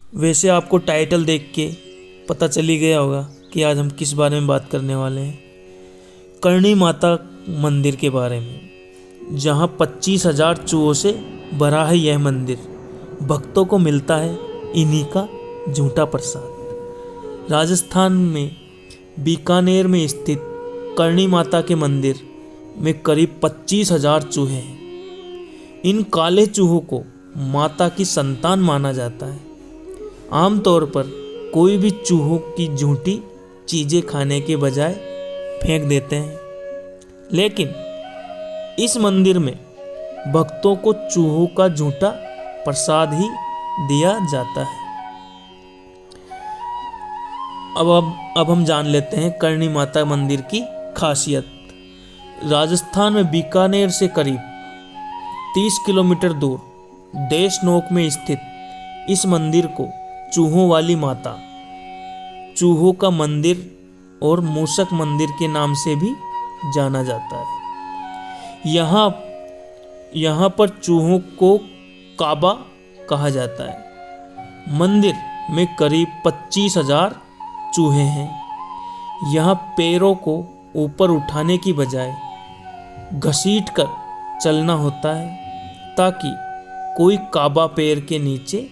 वैसे आपको टाइटल देख के पता चल ही गया होगा कि आज हम किस बारे में बात करने वाले हैं। करणी माता मंदिर के बारे में, जहां 25,000 चूहों से भरा है यह मंदिर। भक्तों को मिलता है इन्हीं का झूठा प्रसाद। राजस्थान में बीकानेर में स्थित करणी माता के मंदिर में करीब 25,000 चूहे हैं। इन काले चूहों को माता की संतान माना जाता है। आमतौर पर कोई भी चूहों की झूठी चीजें खाने के बजाय फेंक देते हैं, लेकिन इस मंदिर में भक्तों को चूहों का झूठा प्रसाद ही दिया जाता है। अब हम जान लेते हैं करणी माता मंदिर की खासियत। राजस्थान में बीकानेर से करीब 30 किलोमीटर दूर देशनोक में स्थित इस मंदिर को चूहों वाली माता, चूहों का मंदिर और मूषक मंदिर के नाम से भी जाना जाता है। यहाँ पर चूहों को काबा कहा जाता है। मंदिर में करीब 25,000 चूहे हैं। यहाँ पैरों को ऊपर उठाने की बजाय घसीट कर चलना होता है ताकि कोई काबा पैर के नीचे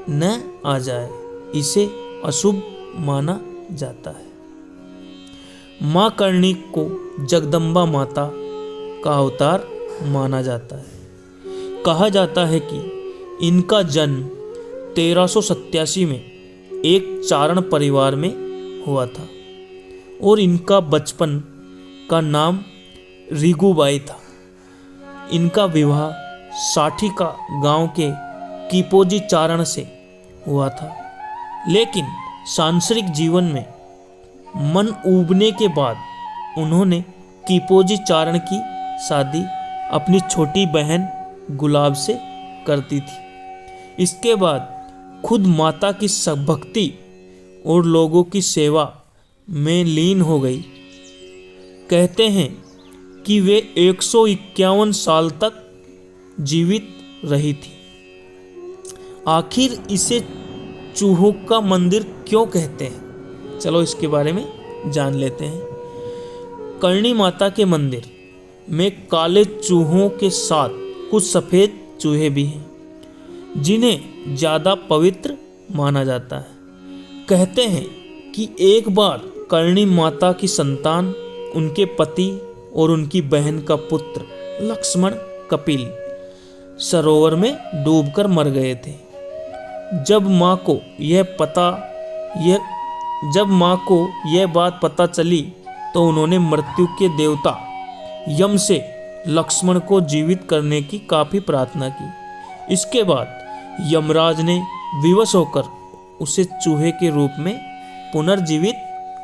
न आ जाए। इसे अशुभ माना जाता है। माँ करणी को जगदम्बा माता का अवतार माना जाता है। कहा जाता है कि इनका जन्म 1387 में एक चारण परिवार में हुआ था और इनका बचपन का नाम रीगूबाई था। इनका विवाह साठिका गांव के कीपोजी चारण से हुआ था, लेकिन सांसारिक जीवन में मन उबने के बाद उन्होंने कीपोजी चारण की शादी अपनी छोटी बहन गुलाब से करती थी। इसके बाद खुद माता की भक्ति और लोगों की सेवा में लीन हो गई। कहते हैं कि वे 151 साल तक जीवित रही थी। आखिर इसे चूहों का मंदिर क्यों कहते हैं, चलो इसके बारे में जान लेते हैं। करणी माता के मंदिर में काले चूहों के साथ कुछ सफ़ेद चूहे भी हैं, जिन्हें ज़्यादा पवित्र माना जाता है। कहते हैं कि एक बार करणी माता की संतान, उनके पति और उनकी बहन का पुत्र लक्ष्मण कपिल सरोवर में डूबकर मर गए थे। जब माँ को यह बात पता चली तो उन्होंने मृत्यु के देवता यम से लक्ष्मण को जीवित करने की काफी प्रार्थना की। इसके बाद यमराज ने विवश होकर उसे चूहे के रूप में पुनर्जीवित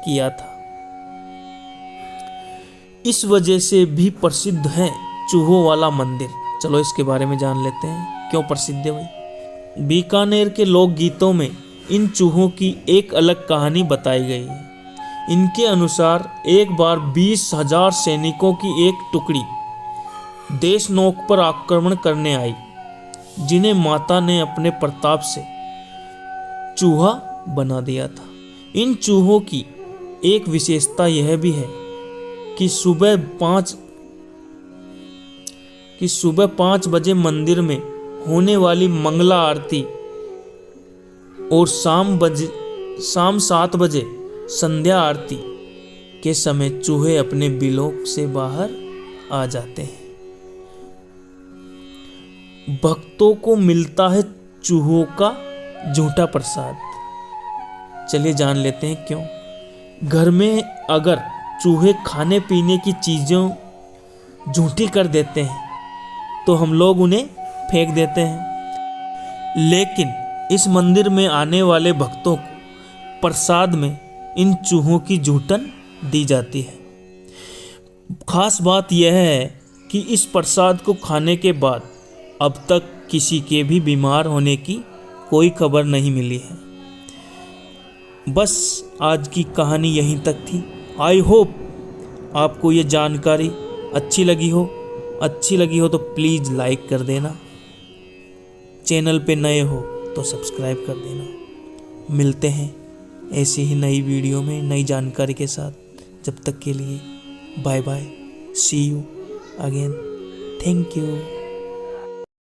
किया था। इस वजह से भी प्रसिद्ध है चूहों वाला मंदिर। चलो इसके बारे में जान लेते हैं क्यों प्रसिद्ध है भाई। बीकानेर के लोकगीतों में इन चूहों की एक अलग कहानी बताई गई है। इनके अनुसार एक बार 20,000 सैनिकों की एक टुकड़ी देशनोक पर आक्रमण करने आई, जिन्हें माता ने अपने प्रताप से चूहा बना दिया था। इन चूहों की एक विशेषता यह भी है कि सुबह 5 बजे मंदिर में होने वाली मंगला आरती और शाम 7 बजे संध्या आरती के समय चूहे अपने बिलों से बाहर आ जाते हैं। भक्तों को मिलता है चूहों का झूठा प्रसाद। चलिए जान लेते हैं क्यों। घर में अगर चूहे खाने पीने की चीज़ों झूठी कर देते हैं तो हम लोग उन्हें फेंक देते हैं, लेकिन इस मंदिर में आने वाले भक्तों को प्रसाद में इन चूहों की झूठन दी जाती है। खास बात यह है कि इस प्रसाद को खाने के बाद अब तक किसी के भी बीमार होने की कोई खबर नहीं मिली है। बस आज की कहानी यहीं तक थी। आई होप आपको ये जानकारी अच्छी लगी हो तो प्लीज़ लाइक कर देना। चैनल पे नए हो तो सब्सक्राइब कर देना। मिलते हैं ऐसी ही नई वीडियो में नई जानकारी के साथ। जब तक के लिए bye bye, see you again, thank you.